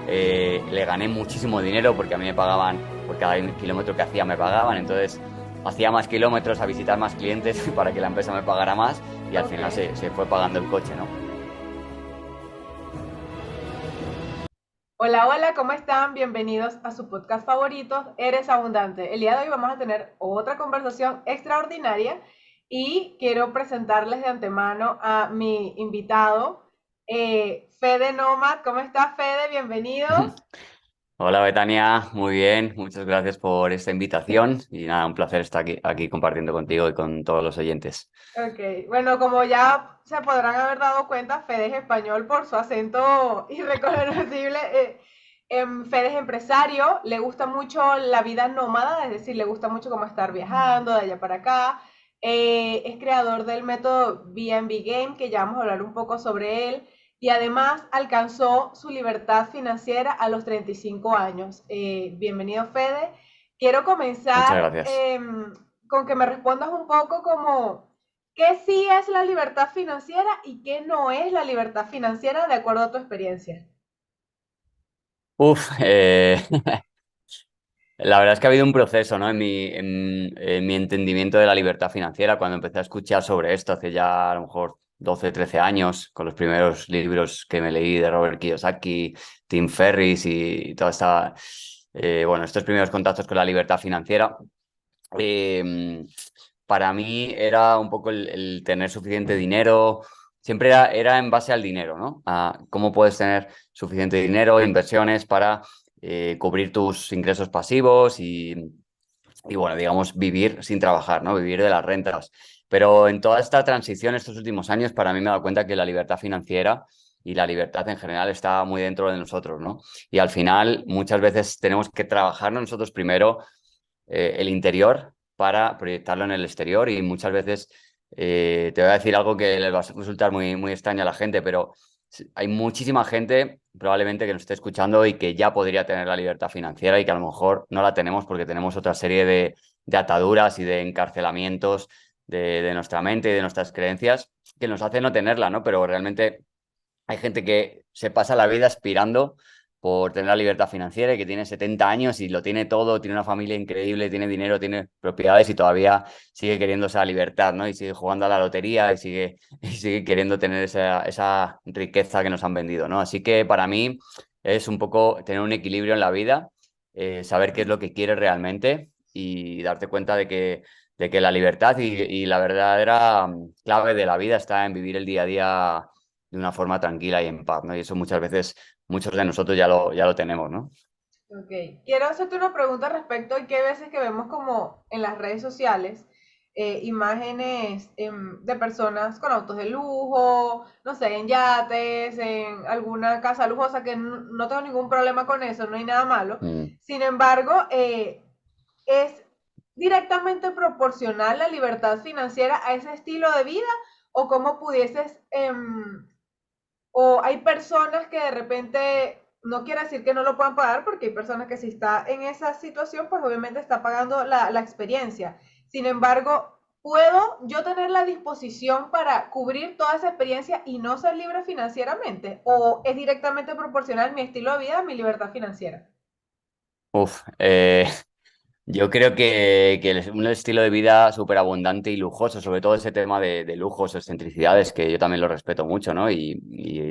le gané muchísimo dinero porque a mí me pagaban, por cada kilómetro que hacía me pagaban, entonces hacía más kilómetros a visitar más clientes para que la empresa me pagara más y al Ok. final se fue pagando el coche, ¿no? Hola, hola, ¿cómo están? Bienvenidos a su podcast favorito, Eres Abundante. El día de hoy vamos a tener otra conversación extraordinaria y quiero presentarles de antemano a mi invitado, Fede Nomad. ¿Cómo estás, Fede? Bienvenido. Hola Betania, muy bien, muchas gracias por esta invitación y nada, un placer estar aquí compartiendo contigo y con todos los oyentes. Ok, bueno, como ya se podrán haber dado cuenta, Fede es español por su acento irreconocible. Fede es empresario, le gusta mucho la vida nómada, es decir, le gusta mucho como estar viajando de allá para acá. Es creador del método B&B Game, que ya vamos a hablar un poco sobre él. Y además alcanzó su libertad financiera a los 35 años. Bienvenido, Fede. Quiero Muchas comenzar gracias. con que me respondas un poco como qué sí es la libertad financiera y qué no es la libertad financiera de acuerdo a tu experiencia. Uf, la verdad es que ha habido un proceso, ¿no? En mi entendimiento de la libertad financiera, cuando empecé a escuchar sobre esto hace ya a lo mejor 12, 13 años, con los primeros libros que me leí de Robert Kiyosaki, Tim Ferriss y toda esta, bueno, estos primeros contactos con la libertad financiera. eh, para mí era un poco el tener suficiente dinero, siempre era en base al dinero, ¿no? A cómo puedes tener suficiente dinero, inversiones para cubrir tus ingresos pasivos y, bueno, digamos, vivir sin trabajar, ¿no? Vivir de las rentas. Pero en toda esta transición, estos últimos años, para mí me he dado cuenta que la libertad financiera y la libertad en general está muy dentro de nosotros, ¿no? Y al final, muchas veces tenemos que trabajar nosotros primero el interior para proyectarlo en el exterior y muchas veces te voy a decir algo que les va a resultar muy, muy extraño a la gente, pero hay muchísima gente probablemente que nos esté escuchando y que ya podría tener la libertad financiera y que a lo mejor no la tenemos porque tenemos otra serie de ataduras y de encarcelamientos de nuestra mente y de nuestras creencias que nos hace no tenerla, ¿no? Pero realmente hay gente que se pasa la vida aspirando por tener la libertad financiera y que tiene 70 años y lo tiene todo, tiene una familia increíble, tiene dinero, tiene propiedades y todavía sigue queriendo esa libertad, ¿no? Y sigue jugando a la lotería y sigue queriendo tener esa riqueza que nos han vendido, ¿no? Así que para mí es un poco tener un equilibrio en la vida, saber qué es lo que quieres realmente y darte cuenta de que la libertad y la verdadera clave de la vida está en vivir el día a día de una forma tranquila y en paz, ¿no? Y eso muchas veces, muchos de nosotros ya lo tenemos, ¿no? Ok, quiero hacerte una pregunta respecto a que hay veces que vemos como en las redes sociales imágenes de personas con autos de lujo, no sé, en yates, en alguna casa lujosa, que no tengo ningún problema con eso, no hay nada malo. Mm. Sin embargo, ¿es directamente proporcional la libertad financiera a ese estilo de vida o cómo pudieses o hay personas que de repente, no quiere decir que no lo puedan pagar, porque hay personas que si está en esa situación, pues obviamente está pagando la experiencia. Sin embargo, ¿puedo yo tener la disposición para cubrir toda esa experiencia y no ser libre financieramente? ¿O es directamente proporcional mi estilo de vida a mi libertad financiera? Uf, yo creo que un estilo de vida súper abundante y lujoso, sobre todo ese tema de lujos, excentricidades, que yo también lo respeto mucho, ¿no? Y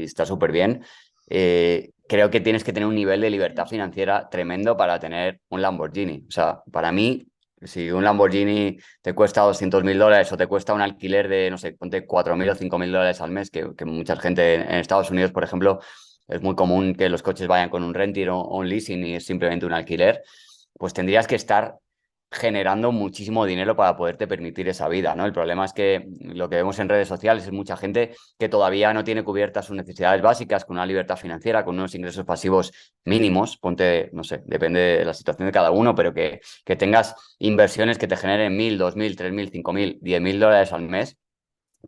está súper bien. Creo que tienes que tener un nivel de libertad financiera tremendo para tener un Lamborghini. O sea, para mí, si un Lamborghini te cuesta $200.000 o te cuesta un alquiler de, no sé, ponte 4.000 o $5.000 al mes, que mucha gente en Estados Unidos, por ejemplo, es muy común que los coches vayan con un renting o un leasing y es simplemente un alquiler, pues tendrías que estar generando muchísimo dinero para poderte permitir esa vida, ¿no? El problema es que lo que vemos en redes sociales es mucha gente que todavía no tiene cubiertas sus necesidades básicas con una libertad financiera, con unos ingresos pasivos mínimos, ponte, no sé, depende de la situación de cada uno, pero que tengas inversiones que te generen 1.000, 2.000, 3.000, 5.000, $10.000 al mes,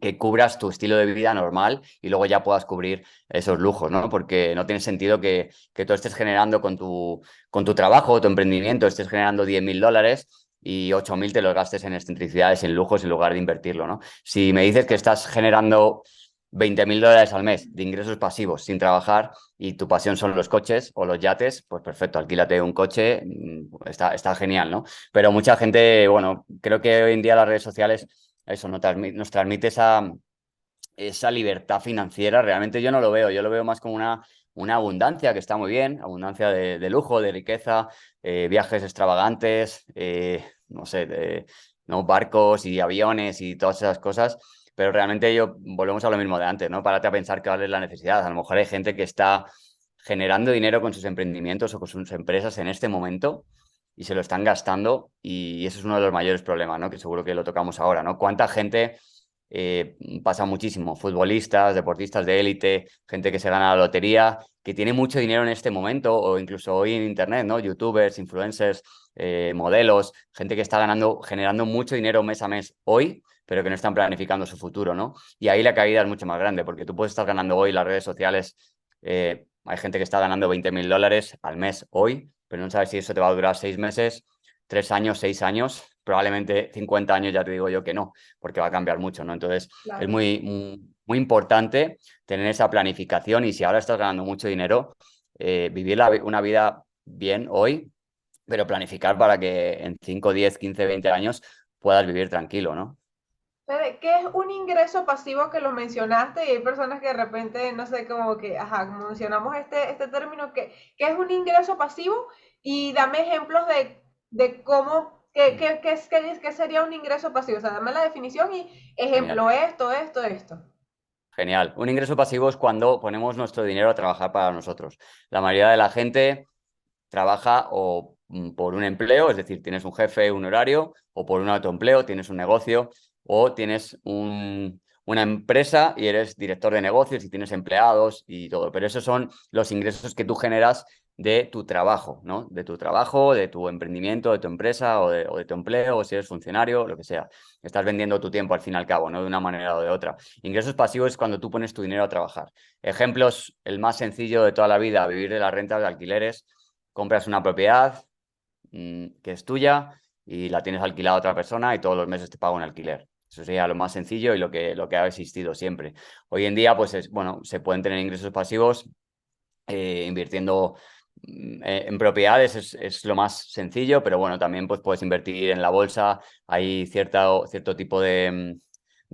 que cubras tu estilo de vida normal y luego ya puedas cubrir esos lujos, ¿no? Porque no tiene sentido que tú estés generando con tu trabajo o tu emprendimiento, estés generando $10.000 y 8.000 te los gastes en excentricidades, en lujos, en lugar de invertirlo, ¿no? Si me dices que estás generando $20.000 al mes de ingresos pasivos sin trabajar y tu pasión son los coches o los yates, pues perfecto, alquílate un coche, está genial, ¿no? Pero mucha gente, bueno, creo que hoy en día las redes sociales, eso, nos transmite esa libertad financiera. Realmente yo no lo veo, yo lo veo más como una abundancia que está muy bien, abundancia de lujo, de riqueza, viajes extravagantes, no sé, ¿no? Barcos y aviones y todas esas cosas. Pero realmente volvemos a lo mismo de antes, ¿no? Párate a pensar que vale la necesidad. A lo mejor hay gente que está generando dinero con sus emprendimientos o con sus empresas en este momento y se lo están gastando y eso es uno de los mayores problemas, ¿no? Que seguro que lo tocamos ahora, ¿no? ¿Cuánta gente pasa muchísimo? Futbolistas, deportistas de élite, gente que se gana la lotería, que tiene mucho dinero en este momento o incluso hoy en Internet, ¿no? YouTubers, influencers, modelos, gente que está generando mucho dinero mes a mes hoy, pero que no están planificando su futuro, ¿no? Y ahí la caída es mucho más grande, porque tú puedes estar ganando hoy las redes sociales, hay gente que está ganando $20.000 al mes hoy, pero no sabes si eso te va a durar 6 meses, 3 años, 6 años, probablemente 50 años, ya te digo yo que no, porque va a cambiar mucho, ¿no? Entonces, es Claro. muy importante tener esa planificación y si ahora estás ganando mucho dinero, vivir una vida bien hoy, pero planificar para que en 5, 10, 15, 20 años puedas vivir tranquilo, ¿no? Fede, ¿qué es un ingreso pasivo que lo mencionaste? Y hay personas que de repente, no sé, como que, ajá, como mencionamos este término, ¿qué es un ingreso pasivo? Y dame ejemplos de cómo, qué sería un ingreso pasivo. O sea, dame la definición y Genial. ejemplo, esto. Genial. Un ingreso pasivo es cuando ponemos nuestro dinero a trabajar para nosotros. La mayoría de la gente trabaja o por un empleo, es decir, tienes un jefe, un horario, o por un autoempleo, tienes un negocio, o tienes una empresa y eres director de negocios y tienes empleados y todo. Pero esos son los ingresos que tú generas de tu trabajo, ¿no? De tu trabajo, de tu emprendimiento, de tu empresa o de tu empleo, o si eres funcionario, lo que sea. Estás vendiendo tu tiempo al fin y al cabo, ¿no? De una manera o de otra. Ingresos pasivos es cuando tú pones tu dinero a trabajar. Ejemplos, el más sencillo de toda la vida, vivir de las rentas de alquileres. Compras una propiedad que es tuya y la tienes alquilada a otra persona y todos los meses te paga un alquiler. Eso sería lo más sencillo y lo que ha existido siempre. Hoy en día, pues bueno, se pueden tener ingresos pasivos invirtiendo en propiedades es lo más sencillo, pero bueno, también pues, puedes invertir en la bolsa. Hay cierto tipo de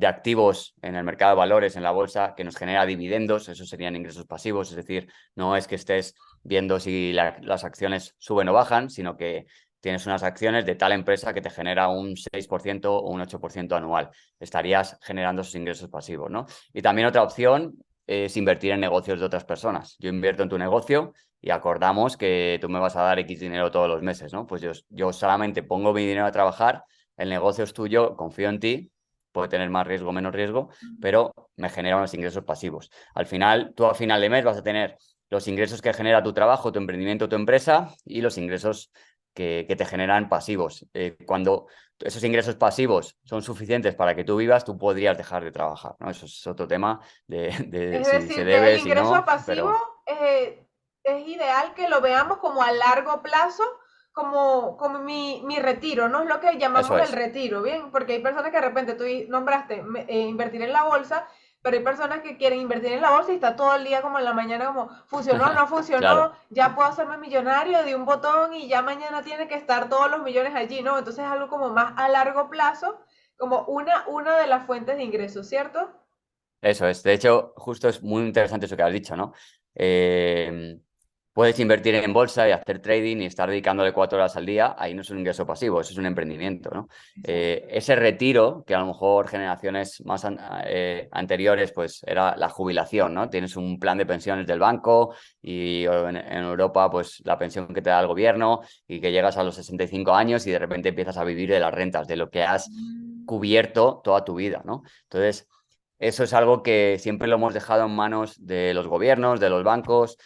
activos en el mercado de valores, en la bolsa, que nos genera dividendos. Esos serían ingresos pasivos. Es decir, no es que estés viendo si las acciones suben o bajan, sino que tienes unas acciones de tal empresa que te genera un 6% o un 8% anual. Estarías generando esos ingresos pasivos, ¿no? Y también otra opción es invertir en negocios de otras personas. Yo invierto en tu negocio y acordamos que tú me vas a dar X dinero todos los meses, ¿no? Pues yo solamente pongo mi dinero a trabajar, el negocio es tuyo, confío en ti, puede tener más riesgo o menos riesgo, pero me genera unos ingresos pasivos. Al final, tú a final de mes vas a tener los ingresos que genera tu trabajo, tu emprendimiento, tu empresa y los ingresos que te generan pasivos. Cuando esos ingresos pasivos son suficientes para que tú vivas, tú podrías dejar de trabajar, ¿no? Eso es otro tema de Es si se decir, que el debe, si ingreso no, pasivo pero es ideal que lo veamos como a largo plazo, como mi retiro, ¿no? Es lo que eso llamamos el es. retiro, ¿bien? Porque hay personas que de repente tú nombraste invertir en la bolsa, pero hay personas que quieren invertir en la bolsa y está todo el día como en la mañana como funcionó, no funcionó, Claro, ya puedo hacerme millonario de un botón y ya mañana tiene que estar todos los millones allí, ¿no? Entonces es algo como más a largo plazo, como una de las fuentes de ingresos, ¿cierto? eso es. De hecho, justo es muy interesante eso que has dicho, ¿no? Eh, Puedes invertir en bolsa y hacer trading y estar dedicándole 4 horas al día. Ahí no es un ingreso pasivo, eso es un emprendimiento, ¿no? Exacto. Ese retiro, que a lo mejor generaciones más anteriores, pues era la jubilación, ¿no? Tienes un plan de pensiones del banco y en Europa, pues la pensión que te da el gobierno y que llegas a los 65 años y de repente empiezas a vivir de las rentas, de lo que has cubierto toda tu vida, ¿no? Entonces, eso es algo que siempre lo hemos dejado en manos de los gobiernos, de los bancos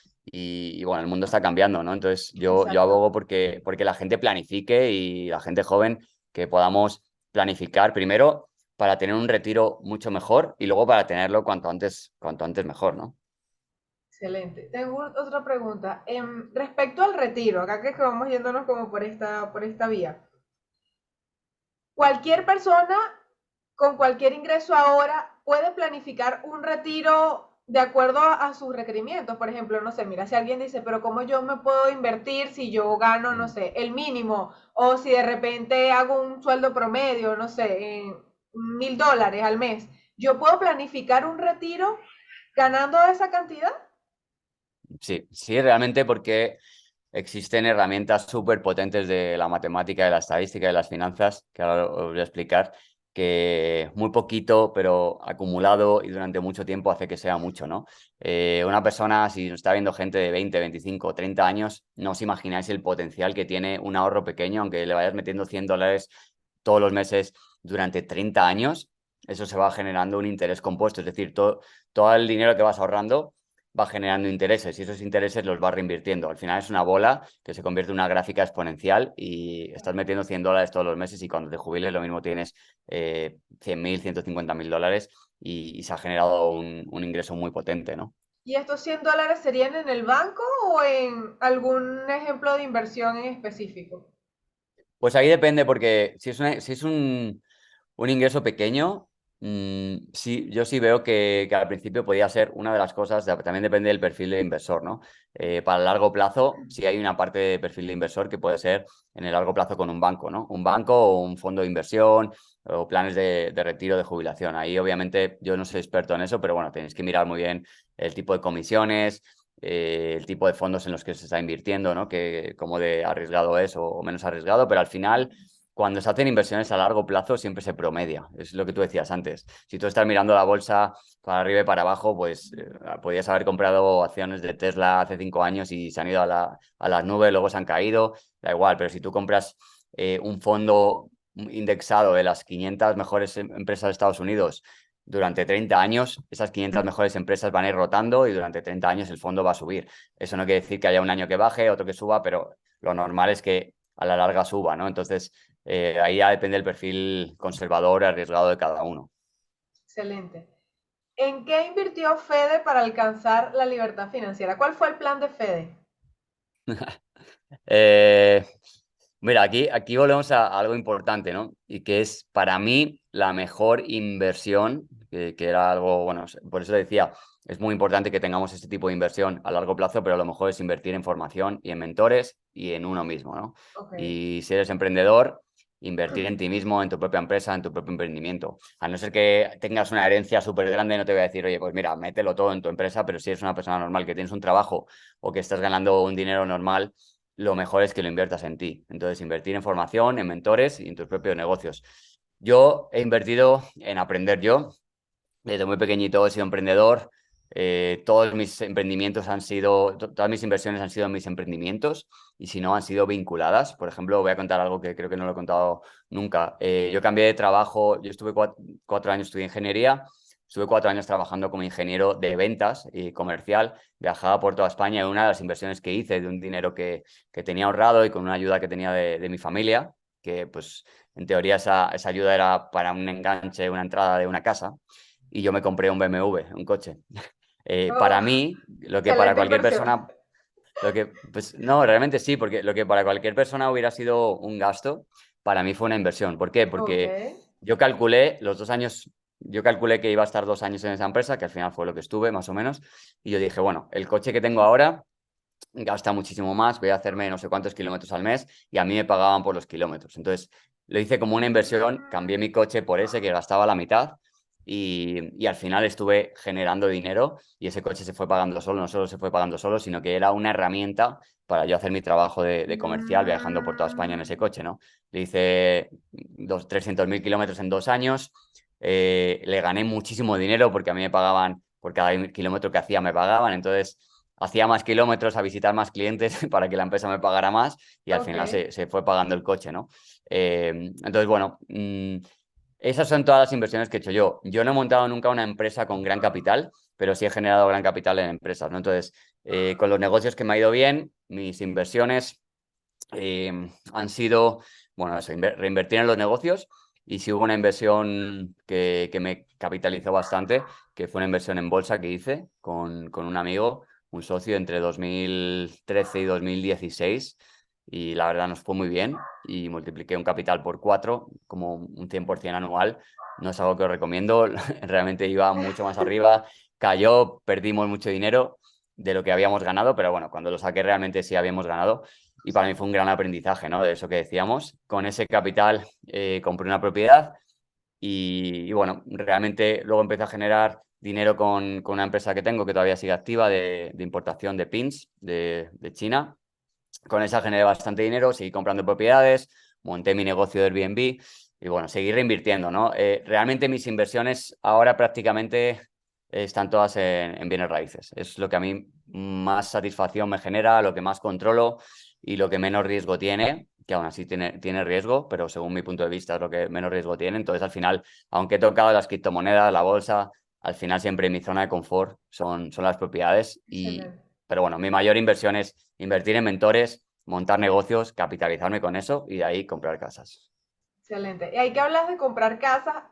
bueno, el mundo está cambiando, ¿no? Entonces yo Exacto. abogo porque la gente planifique y la gente joven que podamos planificar primero para tener un retiro mucho mejor y luego para tenerlo cuanto antes mejor, ¿no? Excelente. Tengo otra pregunta. Respecto al retiro, acá que vamos yéndonos como por esta vía. Cualquier persona con cualquier ingreso ahora puede planificar un retiro de acuerdo a sus requerimientos. Por ejemplo, no sé, mira, si alguien dice, pero ¿cómo yo me puedo invertir si yo gano, no sé, el mínimo? O si de repente hago un sueldo promedio, no sé, en $1,000 al mes. ¿Yo puedo planificar un retiro ganando esa cantidad? Sí, sí, realmente porque existen herramientas súper potentes de la matemática, de la estadística, de las finanzas, que ahora os voy a explicar, que muy poquito, pero acumulado y durante mucho tiempo hace que sea mucho, ¿no? Una persona, si nos está viendo gente de 20, 25, 30 años, no os imagináis el potencial que tiene un ahorro pequeño, aunque le vayas metiendo $100 todos los meses durante 30 años, eso se va generando un interés compuesto, es decir, todo el dinero que vas ahorrando va generando intereses y esos intereses los vas reinvirtiendo. Al final es una bola que se convierte en una gráfica exponencial y estás metiendo $100 todos los meses y cuando te jubiles lo mismo tienes 100.000, $150.000 y se ha generado un ingreso muy potente, ¿no? ¿Y estos $100 serían en el banco o en algún ejemplo de inversión en específico? Pues ahí depende porque si es un ingreso pequeño, sí, yo sí veo que al principio podía ser una de las cosas, también depende del perfil de inversor, ¿no? Para el largo plazo, sí hay una parte de perfil de inversor que puede ser en el largo plazo con un banco, ¿no? Un banco o un fondo de inversión o planes de retiro de jubilación. Ahí obviamente yo no soy experto en eso, pero bueno, tenéis que mirar muy bien el tipo de comisiones, el tipo de fondos en los que se está invirtiendo, ¿no? Que cómo de arriesgado es o menos arriesgado, pero al final cuando se hacen inversiones a largo plazo siempre se promedia, es lo que tú decías antes. Si tú estás mirando la bolsa para arriba y para abajo, pues podías haber comprado acciones de Tesla hace 5 años y se han ido a las nubes, luego se han caído, da igual, pero si tú compras un fondo indexado de las 500 mejores empresas de Estados Unidos durante 30 años, esas 500 mejores empresas van a ir rotando y durante 30 años el fondo va a subir. Eso no quiere decir que haya un año que baje, otro que suba, pero lo normal es que a la larga suba, ¿no? Entonces, ahí ya depende del perfil conservador y arriesgado de cada uno. Excelente. ¿En qué invirtió Fede para alcanzar la libertad financiera? ¿Cuál fue el plan de Fede? Eh, Mira, aquí volvemos a algo importante, ¿no? Y que es para mí la mejor inversión, que era algo, bueno, por eso decía, es muy importante que tengamos este tipo de inversión a largo plazo, pero lo mejor es invertir en formación y en mentores y en uno mismo, ¿no? Ok. Y si eres emprendedor, invertir en ti mismo, en tu propia empresa, en tu propio emprendimiento. A no ser que tengas una herencia súper grande, no te voy a decir, oye, pues mira, mételo todo en tu empresa, pero si eres una persona normal que tienes un trabajo o que estás ganando un dinero normal, lo mejor es que lo inviertas en ti. Entonces, invertir en formación, en mentores y en tus propios negocios. Yo he invertido en aprender yo. Desde muy pequeñito he sido emprendedor. Todos mis emprendimientos han sido, todas mis inversiones han sido en mis emprendimientos y si no han sido vinculadas. Por ejemplo, voy a contar algo que creo que no lo he contado nunca. Yo cambié de trabajo, yo estuve 4 años, estudié ingeniería, estuve 4 años trabajando como ingeniero de ventas y comercial, viajaba por toda España y una de las inversiones que hice de un dinero que tenía ahorrado y con una ayuda que tenía de mi familia, que pues en teoría esa ayuda era para un enganche, una entrada de una casa y yo me compré un BMW, un coche. Para Oh, mí, lo que para excelente cualquier inversión. persona, pues no, realmente sí, porque lo que para cualquier persona hubiera sido un gasto, para mí fue una inversión. ¿Por qué? Ok. Porque yo calculé los 2 años, yo calculé que iba a estar 2 años en esa empresa, que al final fue lo que estuve, más o menos, y yo dije, bueno, el coche que tengo ahora gasta muchísimo más, voy a hacerme no sé cuántos kilómetros al mes y a mí me pagaban por los kilómetros. Entonces, lo hice como una inversión, cambié mi coche por ese que gastaba la mitad y al final estuve generando dinero y ese coche se fue pagando solo, no solo se fue pagando solo, sino que era una herramienta para yo hacer mi trabajo de comercial viajando por toda España en ese coche, ¿no? Le hice 300.000 kilómetros en 2 años, le gané muchísimo dinero porque a mí me pagaban, por cada kilómetro que hacía me pagaban, entonces hacía más kilómetros a visitar más clientes para que la empresa me pagara más y al Ok. final se fue pagando el coche, ¿no? Entonces, bueno, esas son todas las inversiones que he hecho yo. Yo no he montado nunca una empresa con gran capital, pero sí he generado gran capital en empresas, ¿no? Entonces, con los negocios que me ha ido bien, mis inversiones han sido, bueno, eso, reinvertir en los negocios y si hubo una inversión que me capitalizó bastante, que fue una inversión en bolsa que hice con un amigo, un socio entre 2013 y 2016. y la verdad nos fue muy bien y multipliqué un capital por 4, como un 100% anual. No es algo que os recomiendo, realmente iba mucho más arriba, cayó, perdimos mucho dinero de lo que habíamos ganado, pero bueno, cuando lo saqué realmente sí habíamos ganado y para mí fue un gran aprendizaje, ¿no? De eso que decíamos. Con ese capital compré una propiedad y bueno, realmente luego empecé a generar dinero con una empresa que tengo que todavía sigue activa de importación de pins de China. Con esa generé bastante dinero, seguí comprando propiedades, monté mi negocio de Airbnb y bueno, seguí reinvirtiendo, ¿no? Realmente mis inversiones ahora prácticamente están todas en bienes raíces. Es lo que a mí más satisfacción me genera, lo que más controlo y lo que menos riesgo tiene, que aún así tiene riesgo, pero según mi punto de vista es lo que menos riesgo tiene. Entonces, al final, aunque he tocado las criptomonedas, la bolsa, al final siempre mi zona de confort son las propiedades Excelente. pero bueno, mi mayor inversión es invertir en mentores, montar negocios, capitalizarme con eso y de ahí comprar casas. Excelente. Y ahí que hablas de comprar casas,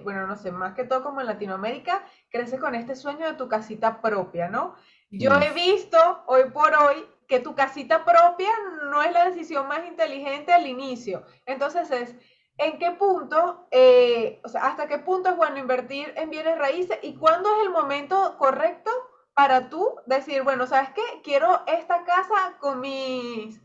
bueno, no sé, más que todo como en Latinoamérica, creces con este sueño de tu casita propia, ¿no? Yo Mm, he visto hoy por hoy que tu casita propia no es la decisión más inteligente al inicio. Entonces ¿en qué punto, o sea, hasta qué punto es bueno invertir en bienes raíces y cuándo es el momento correcto para tú decir, bueno, ¿sabes qué? Quiero esta casa con mis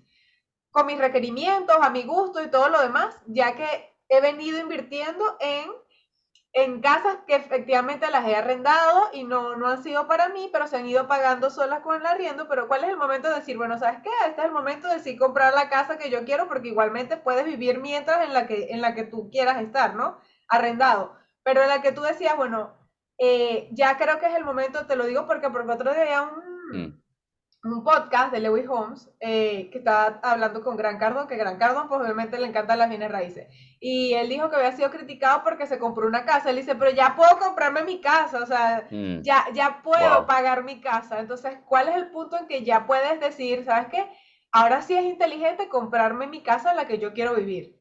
requerimientos, a mi gusto y todo lo demás, ya que he venido invirtiendo en casas que efectivamente las he arrendado y no han sido para mí, pero se han ido pagando solas con el arriendo, pero ¿cuál es el momento de decir, bueno, ¿sabes qué? Este es el momento de sí comprar la casa que yo quiero, porque igualmente puedes vivir mientras en la que tú quieras estar, ¿no? Arrendado. Pero en la que tú decías, bueno, ya creo que es el momento, te lo digo porque otro día mm. un podcast de Lewis Holmes que estaba hablando con Gran Cardón, que Gran Cardón pues obviamente le encantan las bienes raíces. Y él dijo que había sido criticado porque se compró una casa. Él dice, pero ya puedo comprarme mi casa, o sea, Mm, ya puedo wow. pagar mi casa. Entonces, ¿cuál es el punto en que ya puedes decir, ¿sabes qué? Ahora sí es inteligente comprarme mi casa en la que yo quiero vivir.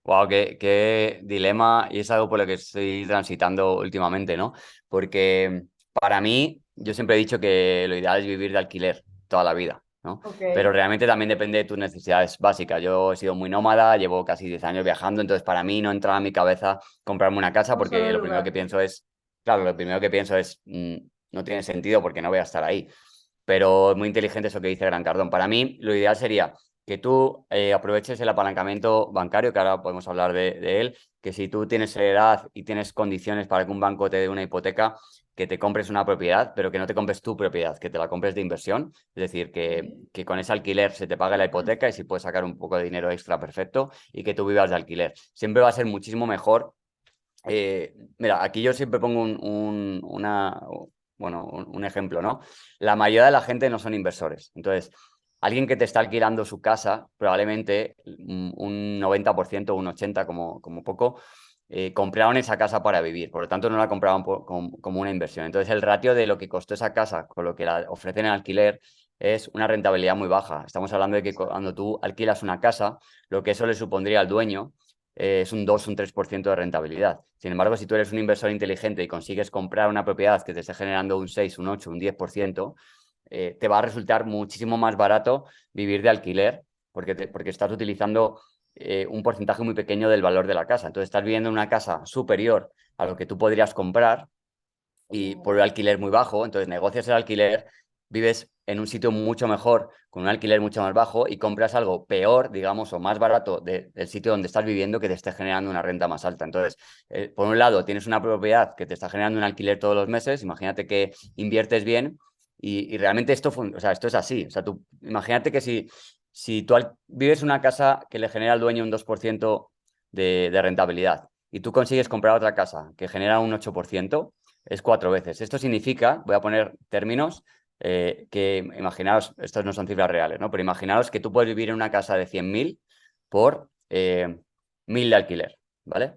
Wow, qué dilema y es algo por lo que estoy transitando últimamente, ¿no? Porque para mí, yo siempre he dicho que lo ideal es vivir de alquiler toda la vida, ¿no? Ok. Pero realmente también depende de tus necesidades básicas. Yo he sido muy nómada, llevo casi 10 años viajando, entonces para mí no entraba en mi cabeza comprarme una casa Un solo porque lo primero que lugar. pienso es, claro, lo primero que pienso es, no tiene sentido porque no voy a estar ahí. Pero es muy inteligente eso que dice Gran Cardón. Para mí, lo ideal sería que tú aproveches el apalancamiento bancario, que ahora podemos hablar de él, que si tú tienes edad y tienes condiciones para que un banco te dé una hipoteca, que te compres una propiedad, pero que no te compres tu propiedad, que te la compres de inversión, es decir, que con ese alquiler se te pague la hipoteca y si puedes sacar un poco de dinero extra, perfecto, y que tú vivas de alquiler. Siempre va a ser muchísimo mejor. Mira, aquí yo siempre pongo un ejemplo, ¿no? La mayoría de la gente no son inversores. Entonces, alguien que te está alquilando su casa, probablemente un 90%, un 80% como poco, compraron esa casa para vivir. Por lo tanto, no la compraban como una inversión. Entonces, el ratio de lo que costó esa casa con lo que la ofrecen en alquiler es una rentabilidad muy baja. Estamos hablando de que cuando tú alquilas una casa, lo que eso le supondría al dueño es un 2 un 3% de rentabilidad. Sin embargo, si tú eres un inversor inteligente y consigues comprar una propiedad que te esté generando un 6 un 8 un 10%, te va a resultar muchísimo más barato vivir de alquiler porque estás utilizando un porcentaje muy pequeño del valor de la casa. Entonces, estás viviendo en una casa superior a lo que tú podrías comprar y por el alquiler muy bajo, entonces negocias el alquiler, vives en un sitio mucho mejor, con un alquiler mucho más bajo y compras algo peor, digamos, o más barato del sitio donde estás viviendo que te esté generando una renta más alta. Entonces, por un lado, tienes una propiedad que te está generando un alquiler todos los meses, imagínate que inviertes bien y realmente o sea, esto es así. O sea, tú imagínate que si tú vives una casa que le genera al dueño un 2% de rentabilidad y tú consigues comprar otra casa que genera un 8%, es 4 veces. Esto significa, voy a poner términos, que imaginaos, estos no son cifras reales, ¿no? Pero imaginaos que tú puedes vivir en una casa de 100.000 por 1.000 de alquiler, ¿vale?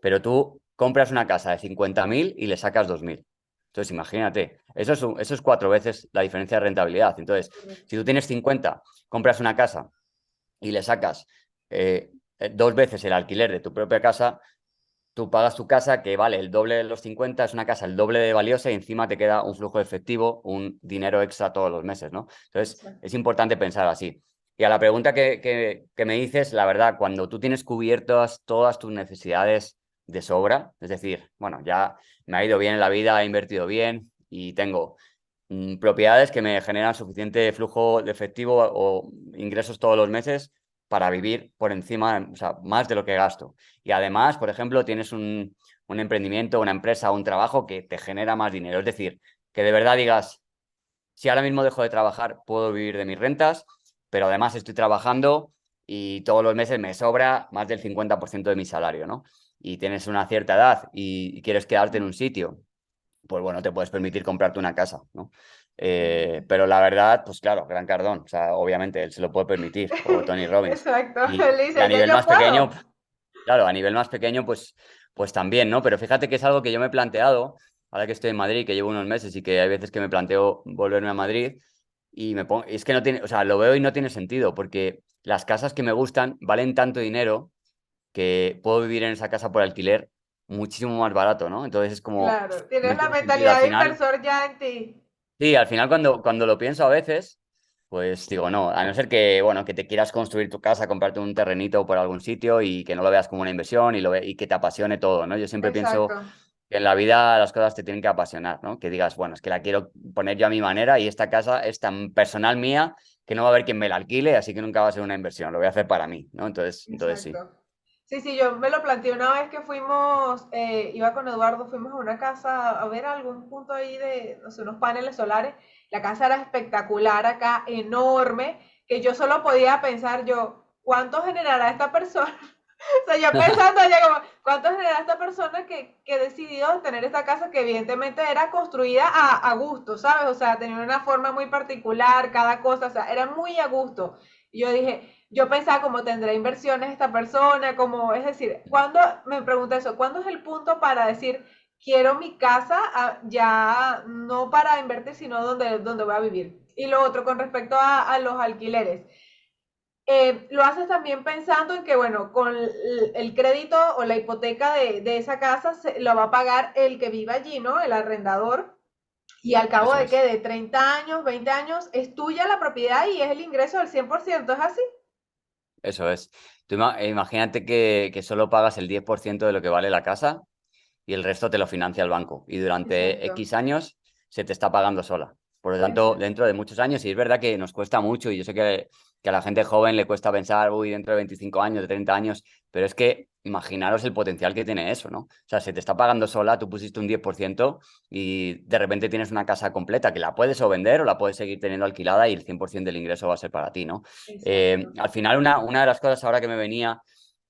Pero tú compras una casa de 50.000 y le sacas 2.000. Entonces, imagínate, eso es 4 veces la diferencia de rentabilidad. Entonces, si tú tienes 50, compras una casa y le sacas 2 veces el alquiler de tu propia casa, tú pagas tu casa que vale el doble de los 50, es una casa el doble de valiosa y encima te queda un flujo de efectivo, un dinero extra todos los meses, ¿no? Entonces, Exacto. es importante pensar así. Y a la pregunta que me dices, la verdad, cuando tú tienes cubiertas todas tus necesidades de sobra, es decir, bueno, ya me ha ido bien en la vida, he invertido bien y tengo propiedades que me generan suficiente flujo de efectivo o ingresos todos los meses para vivir por encima, o sea, más de lo que gasto. Y además, por ejemplo, tienes un emprendimiento, una empresa, un trabajo que te genera más dinero. Es decir, que de verdad digas, si ahora mismo dejo de trabajar, puedo vivir de mis rentas, pero además estoy trabajando y todos los meses me sobra más del 50% de mi salario, ¿no? Y tienes una cierta edad y quieres quedarte en un sitio, pues bueno, te puedes permitir comprarte una casa, ¿no? Pero la verdad, pues claro, Gran Cardón, o sea, obviamente él se lo puede permitir, o Tony Robbins. Exacto, Y, él y a dice, ya nivel yo más pequeño, puedo. claro, a nivel más pequeño, pues también, ¿no? Pero fíjate que es algo que yo me he planteado, ahora que estoy en Madrid, que llevo unos meses y que hay veces que me planteo volverme a Madrid y me pongo, es que no tiene, o sea, lo veo y no tiene sentido, porque las casas que me gustan valen tanto dinero que puedo vivir en esa casa por alquiler muchísimo más barato, ¿no? Entonces es como, Claro, no tienes la tiene sentido. Al mentalidad de final, inversor ya en ti. sí, al final cuando lo pienso a veces, pues digo, no, a no ser que, bueno, que te quieras construir tu casa, comprarte un terrenito por algún sitio y que no lo veas como una inversión y que te apasione todo, ¿no? Yo siempre pienso Exacto, que en la vida las cosas te tienen que apasionar, ¿no? Que digas, bueno, es que la quiero poner yo a mi manera y esta casa es tan personal mía que no va a haber quien me la alquile, así que nunca va a ser una inversión, lo voy a hacer para mí, ¿no? Entonces sí. exacto. Sí, sí, yo me lo planteé una vez que fuimos, iba con Eduardo, fuimos a una casa a ver algún punto ahí de, no sé, unos paneles solares. La casa era espectacular acá, enorme, que yo solo podía pensar yo, ¿cuánto generará esta persona? O sea, yo pensando ya como, ¿cuánto genera esta persona que decidió tener esta casa que evidentemente era construida a gusto, ¿sabes? O sea, tenía una forma muy particular, cada cosa, o sea, era muy a gusto. Y yo dije, yo pensaba como tendrá inversiones esta persona, como, es decir, ¿cuándo, me pregunta eso, ¿cuándo es el punto para decir, quiero mi casa ya no para invertir, sino donde voy a vivir? Y lo otro, con respecto a los alquileres, lo haces también pensando en que, bueno, con el crédito o la hipoteca de esa casa lo va a pagar el que vive allí, ¿no? El arrendador. Y al cabo Eso de es. qué, de 30 años, 20 años, es tuya la propiedad y es el ingreso del 100%, ¿es así? Eso es. Tú imagínate que solo pagas el 10% de lo que vale la casa y el resto te lo financia el banco. Y durante Exacto, X años se te está pagando sola. Por lo tanto, exacto, dentro de muchos años, y es verdad que nos cuesta mucho, y yo sé que a la gente joven le cuesta pensar, uy, dentro de 25 años, de 30 años, pero es que imaginaros el potencial que tiene eso, ¿no? O sea, se te está pagando sola, tú pusiste un 10% y de repente tienes una casa completa que la puedes o vender o la puedes seguir teniendo alquilada y el 100% del ingreso va a ser para ti, ¿no? exacto. Al final, una de las cosas ahora que me venía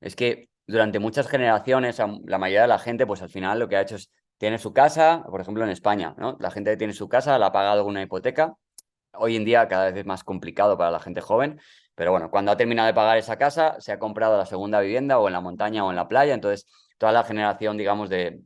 es que durante muchas generaciones, la mayoría de la gente, pues al final lo que ha hecho es, tiene su casa, por ejemplo en España, ¿no? La gente tiene su casa, la ha pagado con una hipoteca. Hoy en día cada vez es más complicado para la gente joven, pero bueno, cuando ha terminado de pagar esa casa, se ha comprado la segunda vivienda o en la montaña o en la playa, entonces toda la generación, digamos, de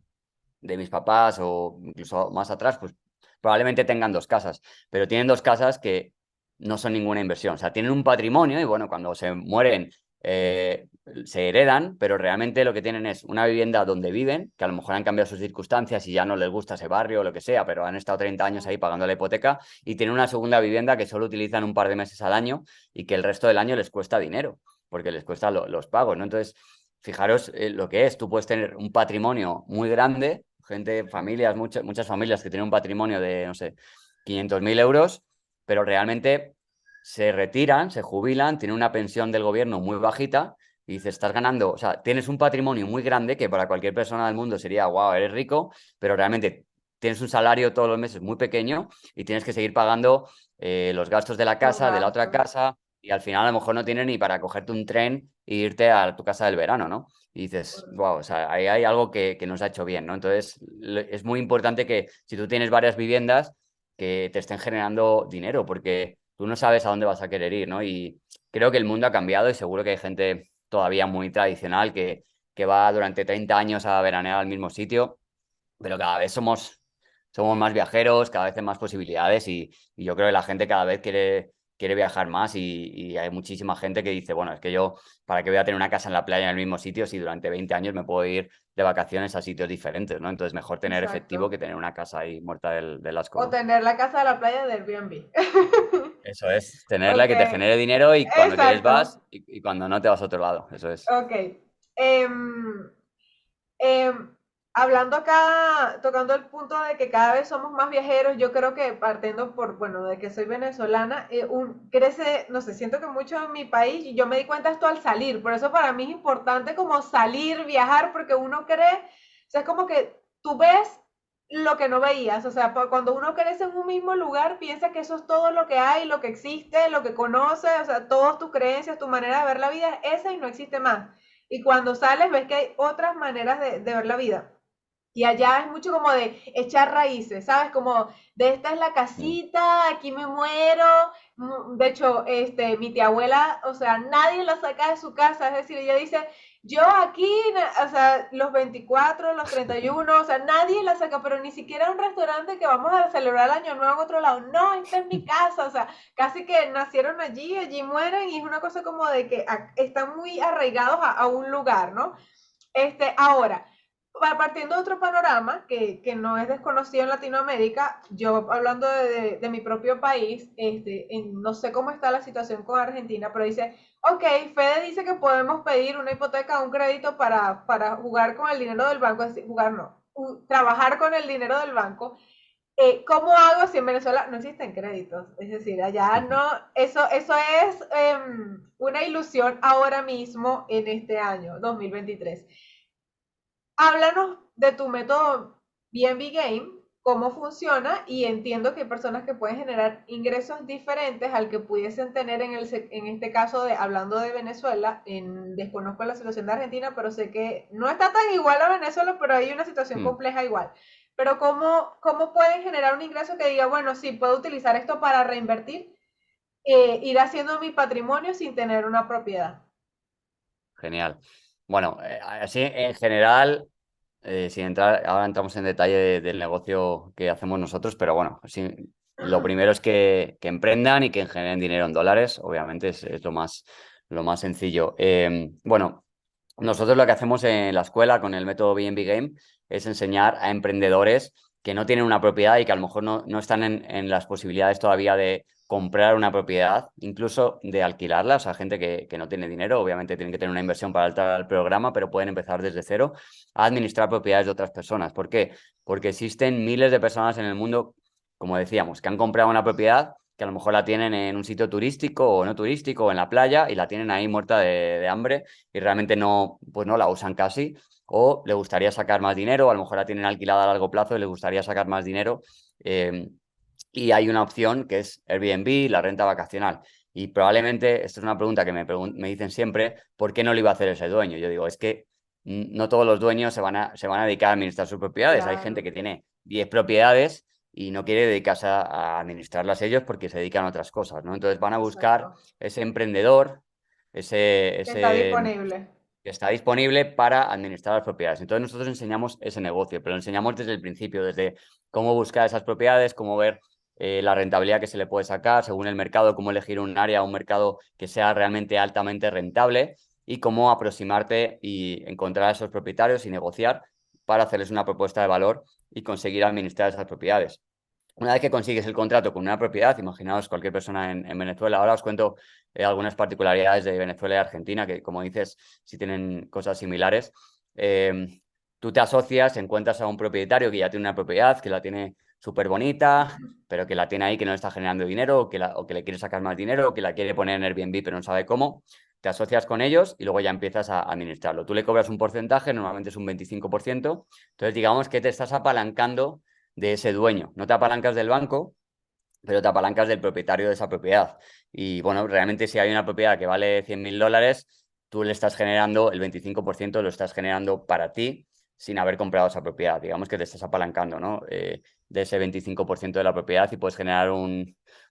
mis papás o incluso más atrás, pues probablemente tengan dos casas, pero tienen dos casas que no son ninguna inversión. O sea, tienen un patrimonio y bueno, cuando se mueren se heredan, pero realmente lo que tienen es una vivienda donde viven, que a lo mejor han cambiado sus circunstancias y ya no les gusta ese barrio o lo que sea, pero han estado 30 años ahí pagando la hipoteca y tienen una segunda vivienda que solo utilizan un par de meses al año y que el resto del año les cuesta dinero, porque les cuesta los pagos, ¿no? Entonces, fijaros lo que es, tú puedes tener un patrimonio muy grande, gente, familias, muchas familias que tienen un patrimonio de, no sé, 500.000 euros, pero realmente se retiran, se jubilan, tienen una pensión del gobierno muy bajita y dices, estás ganando, o sea, tienes un patrimonio muy grande que para cualquier persona del mundo sería, wow, eres rico, pero realmente tienes un salario todos los meses muy pequeño y tienes que seguir pagando los gastos de la Los casa, de la otra gastos. casa, y al final a lo mejor no tienes ni para cogerte un tren e irte a tu casa del verano, ¿no? Y dices, wow, o sea, ahí hay algo que nos ha hecho bien, ¿no? Entonces, es muy importante que si tú tienes varias viviendas, que te estén generando dinero, porque tú no sabes a dónde vas a querer ir, ¿no? Y creo que el mundo ha cambiado y seguro que hay gente todavía muy tradicional que va durante 30 años a veranear al mismo sitio, pero cada vez somos más viajeros, cada vez hay más posibilidades y yo creo que la gente cada vez quiere viajar más y hay muchísima gente que dice, bueno, es que yo, ¿para qué voy a tener una casa en la playa en el mismo sitio si durante 20 años me puedo ir de vacaciones a sitios diferentes, ¿no? Entonces, mejor tener efectivo Exacto. que tener una casa ahí muerta del asco, O ¿no? tener la casa de la playa de Airbnb. Eso es, tenerla Ok, que te genere dinero y cuando quieres exacto. vas y cuando no te vas a otro lado, eso es. Ok. Em, em, hablando acá, tocando el punto de que cada vez somos más viajeros, yo creo que partiendo por, bueno, de que soy venezolana, crece, no sé, siento que mucho en mi país, y yo me di cuenta de esto al salir, por eso para mí es importante como salir, viajar, porque uno cree, o sea, es como que tú ves lo que no veías, o sea, cuando uno crece en un mismo lugar, piensa que eso es todo lo que hay, lo que existe, lo que conoce, o sea, todas tus creencias, tu manera de ver la vida es esa y no existe más. Y cuando sales ves que hay otras maneras de ver la vida. Y allá es mucho como de echar raíces, ¿sabes? Como de esta es la Mm. casita, aquí me muero. De hecho, mi tía abuela, o sea, nadie la saca de su casa, es decir, ella dice, yo aquí, o sea, los 24, los 31, o sea, nadie la saca, pero ni siquiera un restaurante que vamos a celebrar el año nuevo en otro lado. No, esta es mi casa, o sea, casi que nacieron allí, allí mueren, y es una cosa como de que están muy arraigados a un lugar, ¿no? Ahora, partiendo de otro panorama que no es desconocido en Latinoamérica, yo hablando de mi propio país, no sé cómo está la situación con Argentina, pero dice, ok, Fede dice que podemos pedir una hipoteca o un crédito para jugar con el dinero del banco, es decir, jugar no, trabajar con el dinero del banco. ¿Cómo hago si en Venezuela no existen créditos? Es decir, allá no, eso es una ilusión ahora mismo en este año, 2023. Háblanos de tu método BNB Game, cómo funciona, y entiendo que hay personas que pueden generar ingresos diferentes al que pudiesen tener en este caso de hablando de Venezuela. Desconozco la situación de Argentina, pero sé que no está tan igual a Venezuela, pero hay una situación Mm. compleja igual. Pero ¿cómo pueden generar un ingreso que diga, bueno, sí, puedo utilizar esto para reinvertir, ir haciendo mi patrimonio sin tener una propiedad? Genial. Bueno, así en general, sin entrar, ahora entramos en detalle del negocio que hacemos nosotros, pero bueno, sí, lo primero es que emprendan y que generen dinero en dólares, obviamente es lo más sencillo. Bueno, nosotros lo que hacemos en la escuela con el método BNB Game es enseñar a emprendedores que no tienen una propiedad y que a lo mejor no están en las posibilidades todavía de comprar una propiedad, incluso de alquilarla, o sea, gente que no tiene dinero, obviamente tienen que tener una inversión para entrar al programa, pero pueden empezar desde cero a administrar propiedades de otras personas. ¿Por qué? Porque existen miles de personas en el mundo, como decíamos, que han comprado una propiedad que a lo mejor la tienen en un sitio turístico o no turístico o en la playa y la tienen ahí muerta de hambre y realmente no, pues no la usan casi, o le gustaría sacar más dinero, o a lo mejor la tienen alquilada a largo plazo y le gustaría sacar más dinero. eh, y hay una opción que es Airbnb, la renta vacacional. Y probablemente, esta es una pregunta que me dicen siempre, ¿por qué no lo iba a hacer ese dueño? Yo digo, es que no todos los dueños se van a dedicar a administrar sus propiedades. Hay gente Claro, que tiene 10 propiedades y no quiere dedicarse a administrarlas ellos porque se dedican a otras cosas, ¿no? Entonces van a buscar exacto. ese emprendedor, Que está ese disponible. que está disponible para administrar las propiedades. Entonces nosotros enseñamos ese negocio, pero lo enseñamos desde el principio, desde cómo buscar esas propiedades, cómo ver la rentabilidad que se le puede sacar según el mercado, cómo elegir un área, un mercado que sea realmente altamente rentable y cómo aproximarte y encontrar a esos propietarios y negociar para hacerles una propuesta de valor y conseguir administrar esas propiedades. Una vez que consigues el contrato con una propiedad, imaginaos cualquier persona en Venezuela, ahora os cuento algunas particularidades de Venezuela y Argentina, que como dices, si tienen cosas similares. Eh, Tú te asocias, encuentras a un propietario que ya tiene una propiedad, que la tiene súper bonita, pero que la tiene ahí, que no está generando dinero, o que le quiere sacar más dinero, o que la quiere poner en Airbnb, pero no sabe cómo. Te asocias con ellos y luego ya empiezas a administrarlo. Tú le cobras un porcentaje, normalmente es un 25%, entonces digamos que te estás apalancando de ese dueño. No te apalancas del banco, pero te apalancas del propietario de esa propiedad. Y bueno, realmente si hay una propiedad que vale $100.000, tú le estás generando el 25%, lo estás generando para ti sin haber comprado esa propiedad. Digamos que te estás apalancando, ¿no? De ese 25% de la propiedad y puedes generar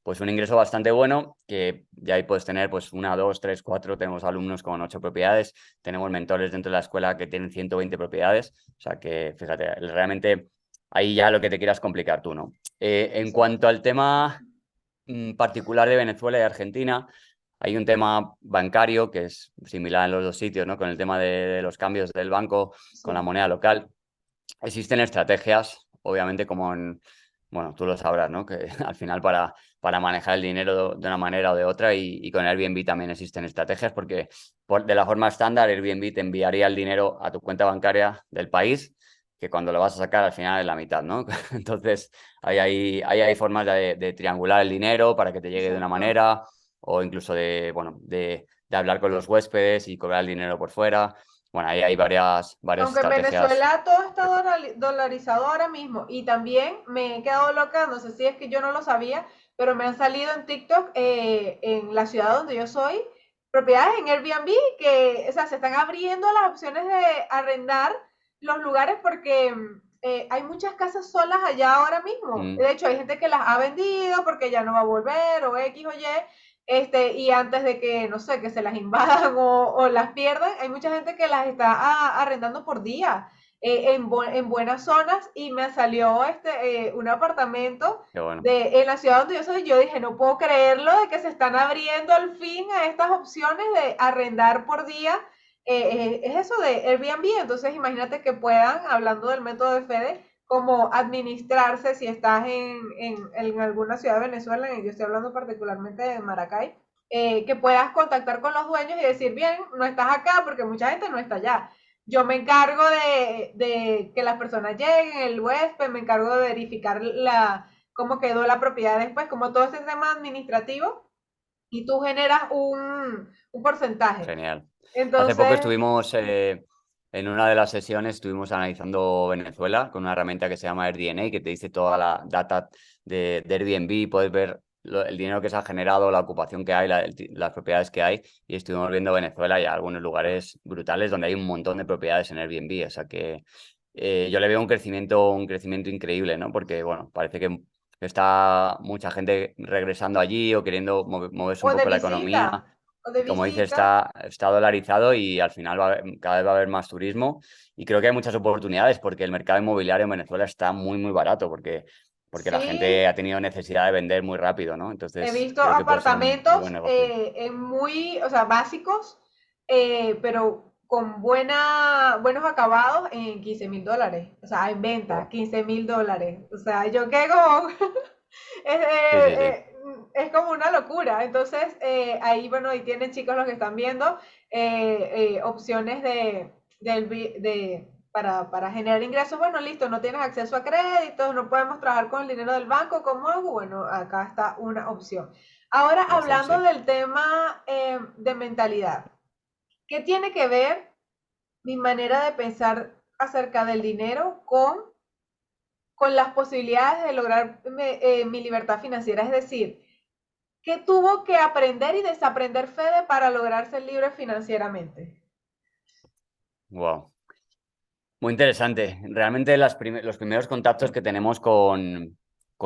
pues un ingreso bastante bueno que de ahí puedes tener pues una, dos, tres, cuatro. Tenemos alumnos con 8 propiedades, tenemos mentores dentro de la escuela que tienen 120 propiedades. O sea que, fíjate, realmente ahí ya lo que te quieras complicar tú, ¿no? En Exacto. cuanto al tema particular de Venezuela y Argentina. Hay un tema bancario que es similar en los dos sitios, ¿no? Con el tema de los cambios del banco con la Sí. moneda local. Existen estrategias, obviamente, como en, bueno, tú lo sabrás, ¿no? Que al final para manejar el dinero de una manera o de otra y con Airbnb también existen estrategias porque de la forma estándar Airbnb te enviaría el dinero a tu cuenta bancaria del país que cuando lo vas a sacar al final es la mitad, ¿no? Entonces hay formas de triangular el dinero para que te llegue de una Exacto. manera o incluso bueno, de hablar con los huéspedes y cobrar el dinero por fuera. Bueno, ahí hay varias Aunque en estrategias. Venezuela todo está dolarizado ahora mismo y también me he quedado loca, no sé si es que yo no lo sabía, pero me han salido en TikTok en la ciudad donde yo soy propiedades en Airbnb que, o sea, se están abriendo las opciones de arrendar los lugares porque hay muchas casas solas allá ahora mismo. Mm, De hecho, hay gente que las ha vendido porque ya no va a volver o X o Y. Y antes de que, no sé, que se las invadan o las pierdan, hay mucha gente que las está arrendando por día en buenas zonas y me salió un apartamento qué bueno. en la ciudad donde yo soy. Yo dije, no puedo creerlo de que se están abriendo al fin a estas opciones de arrendar por día. Es eso de Airbnb, entonces imagínate que puedan, hablando del método de Fede, como administrarse si estás en alguna ciudad de Venezuela, yo estoy hablando particularmente de Maracay, que puedas contactar con los dueños y decir, bien, no estás acá porque mucha gente no está allá. Yo me encargo de que las personas lleguen, el huésped, me encargo de verificar cómo quedó la propiedad después, como todo ese tema administrativo, y tú generas un porcentaje. Genial. Hace poco Entonces, estuvimos en una de las sesiones, estuvimos analizando Venezuela con una herramienta que se llama AirDNA, que te dice toda la data de Airbnb, puedes ver el dinero que se ha generado, la ocupación que hay, las propiedades que hay, y estuvimos viendo Venezuela y algunos lugares brutales donde hay un montón de propiedades en Airbnb, o sea que yo le veo un crecimiento increíble, ¿no? Porque, bueno, parece que está mucha gente regresando allí o queriendo moverse o un de poco la visita, economía o de y como dices, visita. está dolarizado y al final cada vez va a haber más turismo. Y creo que hay muchas oportunidades porque el mercado inmobiliario en Venezuela está muy, muy barato porque la gente Sí, ha tenido necesidad de vender muy rápido, ¿no? he Entonces visto creo que puede ser un muy buen apartamentos negocio. o sea, básicos, pero con buenos acabados en $15,000. O sea, en venta, Wow. $15,000. O sea, yo que como, es, Sí, sí, sí. es como una locura. Entonces, ahí, bueno, ahí tienen chicos los que están viendo opciones para generar ingresos. Bueno, listo, no tienes acceso a créditos, no podemos trabajar con el dinero del banco, ¿cómo hago? Bueno, acá está una opción. Ahora, Una opción, hablando sí. del tema de mentalidad, ¿qué tiene que ver mi manera de pensar acerca del dinero con las posibilidades de lograr mi libertad financiera? Es decir, ¿qué tuvo que aprender y desaprender Fede para lograr ser libre financieramente? Wow. Muy interesante. Realmente los primeros contactos que tenemos con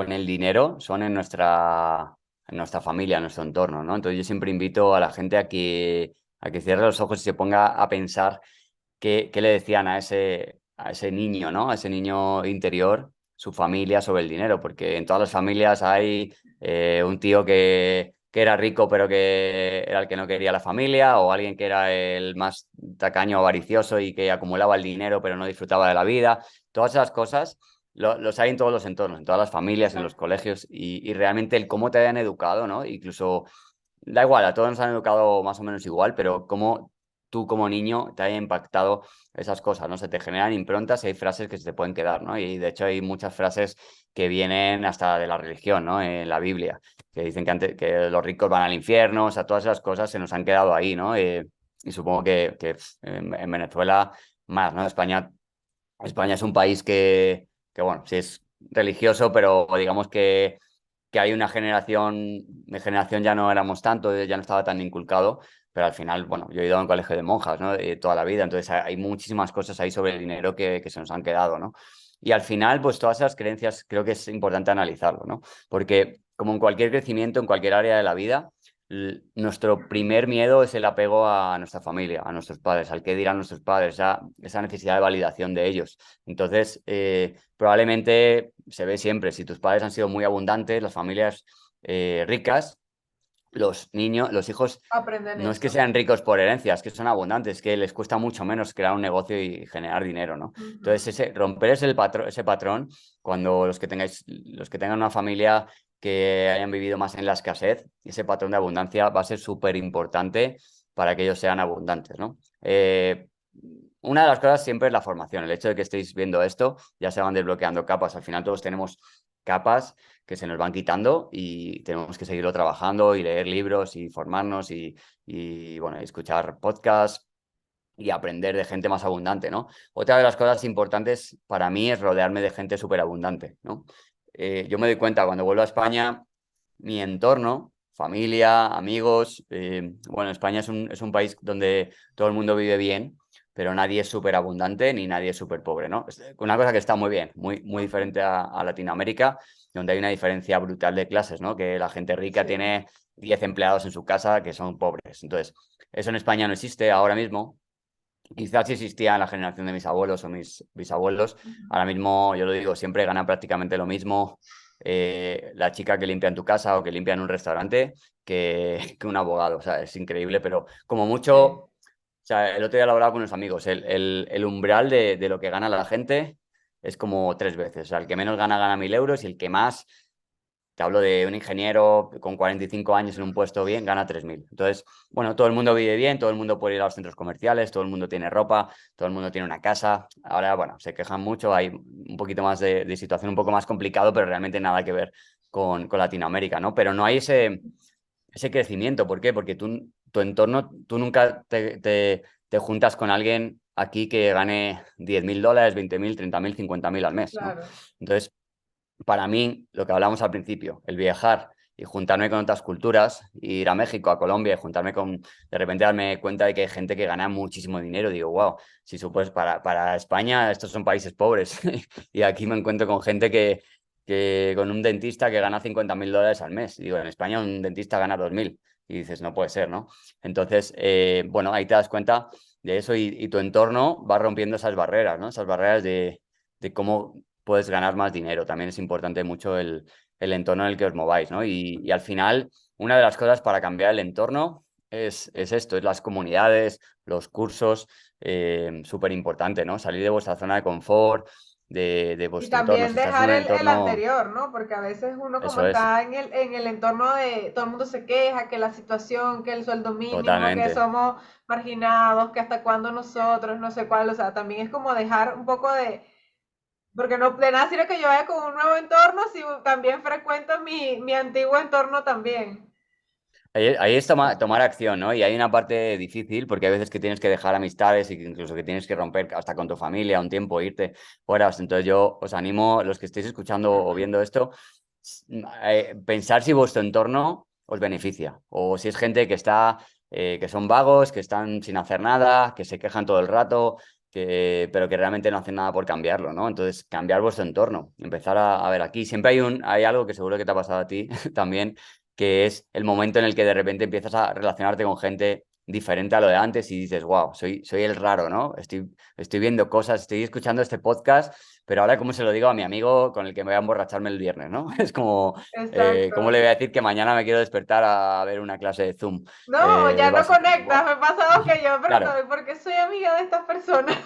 el dinero son en nuestra familia, en nuestro entorno, ¿no? Entonces yo siempre invito a la gente a que cierre los ojos y se ponga a pensar qué le decían a ese niño, ¿no? A ese niño interior, su familia sobre el dinero, porque en todas las familias hay un tío que era rico pero que era el que no quería la familia, o alguien que era el más tacaño o avaricioso y que acumulaba el dinero pero no disfrutaba de la vida. Todas esas cosas los hay en todos los entornos, en todas las familias, en los Exacto. colegios, y realmente el cómo te hayan educado, ¿no? Incluso da igual, a todos nos han educado más o menos igual, pero cómo tú como niño te haya impactado esas cosas, ¿no? Se te generan improntas y hay frases que se te pueden quedar, ¿no? Y de hecho hay muchas frases que vienen hasta de la religión, ¿no? En la Biblia, que dicen que los ricos van al infierno, o sea, todas esas cosas se nos han quedado ahí, ¿no? Y supongo que en Venezuela más, ¿no? España es un país que, bueno, sí es religioso, pero digamos que hay una generación, de generación ya no éramos tanto, ya no estaba tan inculcado, pero al final, bueno, yo he ido a un colegio de monjas, ¿no? Toda la vida, entonces hay muchísimas cosas ahí sobre el dinero que se nos han quedado, ¿no? Y al final, pues todas esas creencias creo que es importante analizarlo, ¿no? Porque como en cualquier crecimiento, en cualquier área de la vida, nuestro primer miedo es el apego a nuestra familia, a nuestros padres, al qué dirán nuestros padres, esa necesidad de validación de ellos. Entonces, probablemente se ve siempre, si tus padres han sido muy abundantes, las familias ricas, los niños, los hijos, Aprenden no es que eso. sean ricos por herencia, es que son abundantes, es que les cuesta mucho menos crear un negocio y generar dinero, ¿no? Ujú. Entonces, romper ese patrón, cuando los que tengan una familia que hayan vivido más en la escasez, ese patrón de abundancia va a ser súper importante para que ellos sean abundantes, ¿no? Una de las cosas siempre es la formación, el hecho de que estéis viendo esto, ya se van desbloqueando capas, al final todos tenemos capas que se nos van quitando y tenemos que seguirlo trabajando y leer libros y formarnos y bueno, escuchar podcasts y aprender de gente más abundante, ¿no? Otra de las cosas importantes para mí es rodearme de gente súper abundante, ¿no? Yo me doy cuenta cuando vuelvo a España, mi entorno, familia, amigos, bueno, España es un país donde todo el mundo vive bien, pero nadie es súper abundante ni nadie es súper pobre, ¿no? Es una cosa que está muy bien, muy Ujú. diferente a Latinoamérica, donde hay una diferencia brutal de clases, ¿no? Que la gente rica Sí. tiene 10 empleados en su casa que son pobres. Entonces, eso en España no existe ahora mismo. Quizás si existía en la generación de mis abuelos o mis bisabuelos. Ujú. Ahora mismo, yo lo digo, siempre gana prácticamente lo mismo la chica que limpia en tu casa o que limpia en un restaurante que un abogado. O sea, es increíble, pero como mucho, Sí. o sea, el otro día lo hablaba con unos amigos, el umbral de lo que gana la gente es como 3 veces. O sea, el que menos gana gana 1.000 euros y el que más, te hablo de un ingeniero con 45 años en un puesto bien, gana 3.000. Entonces, bueno, todo el mundo vive bien, todo el mundo puede ir a los centros comerciales, todo el mundo tiene ropa, todo el mundo tiene una casa. Ahora, bueno, se quejan mucho, hay un poquito más de situación un poco más complicado, pero realmente nada que ver con Latinoamérica, ¿no? Pero no hay ese crecimiento. ¿Por qué? Porque tu entorno, tú nunca te juntas con alguien aquí que gane 10.000 dólares, 20.000, 30.000, 50.000 al mes, ¿no? Claro. Entonces, para mí, lo que hablamos al principio, el viajar y juntarme con otras culturas, ir a México, a Colombia y juntarme con, de repente darme cuenta de que hay gente que gana muchísimo dinero, digo, wow, si supones, para España estos son países pobres y aquí me encuentro con gente que con un dentista que gana 50.000 dólares al mes, digo, en España un dentista gana 2.000 y dices, no puede ser, ¿no? Entonces, bueno, ahí te das cuenta de eso y tu entorno va rompiendo esas barreras, ¿no? Esas barreras de cómo puedes ganar más dinero. También es importante mucho el entorno en el que os mováis, ¿no? Y al final, una de las cosas para cambiar el entorno es esto, es las comunidades, los cursos, súper importante, ¿no? Salir de vuestra zona de confort, de Y vuestro entorno. también Si estás en dejar un el entorno, anterior, ¿no? Porque a veces uno como eso es, está en el entorno de todo el mundo se queja, que la situación, que el sueldo mínimo, que totalmente. somos marginados, que hasta cuándo nosotros, no sé cuál, o sea, también es como dejar un poco de, porque no de nada sirve que yo vaya con un nuevo entorno si también frecuento mi antiguo entorno también. Ahí es tomar acción, ¿no? Y hay una parte difícil porque hay veces que tienes que dejar amistades y que incluso que tienes que romper hasta con tu familia un tiempo, irte fuera. Entonces yo os animo, los que estéis escuchando o viendo esto, pensar si vuestro entorno os beneficia o si es gente que está, que son vagos, que están sin hacer nada, que se quejan todo el rato, pero que realmente no hacen nada por cambiarlo, ¿no? Entonces cambiar vuestro entorno, empezar a ver aquí. Siempre hay algo que seguro que te ha pasado a ti también, que es el momento en el que de repente empiezas a relacionarte con gente diferente a lo de antes y dices, wow, soy el raro, ¿no? Estoy viendo cosas, estoy escuchando este podcast, pero ahora cómo se lo digo a mi amigo con el que me voy a emborracharme el viernes, ¿no? Es como, ¿cómo le Exacto. voy a decir que mañana me quiero despertar a ver una clase de Zoom? No, ya no conectas, Wow. me ha pasado que yo Claro, pregunto, ¿por qué soy amiga de estas personas?